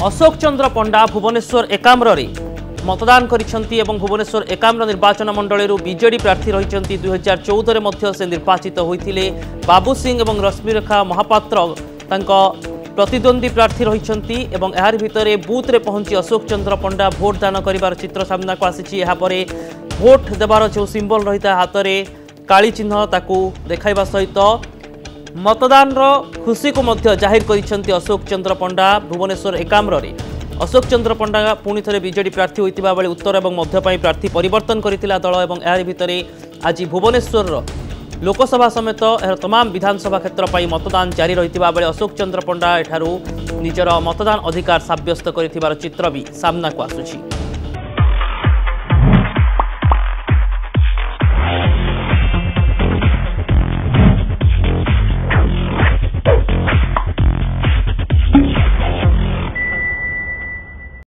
अशोक चंद्र पंडा भुवनेश्वर एकाम्र मतदान करिसेंती एवं भुवनेश्वर एकाम्र निर्वाचन मंडल बीजेडी प्रार्थी रही 2014 से निर्वाचित होते बाबू सिंह और रश्मिरेखा महापात्र प्रतिद्वंदी प्रार्थी रही यार भितर बूथ रे पहुंची अशोक चंद्र पंडा भोट दान कर चित्र सामना को आसी भोट देवार जो सिंबल रही है हाथ में काली चिन्ह ताकू देखाइबा सहित मतदान खुशी को जाहिर करिसेंती अशोक चंद्र पंडा भुवनेश्वर एकाम्र अशोक चंद्र पंडा पुणी थे बीजेडी प्रार्थी होता बेले उत्तर और मध्य प्रार्थी परिवर्तन करथिला दल और यार भितर आज भुवनेश्वर लोकसभा समेत तमाम विधानसभा क्षेत्र पर मतदान जारी रही बेले अशोक चंद्र पंडा एठारू निजर मतदान अधिकार सब्यस्त कर चित्र भी सामना को आसुछि।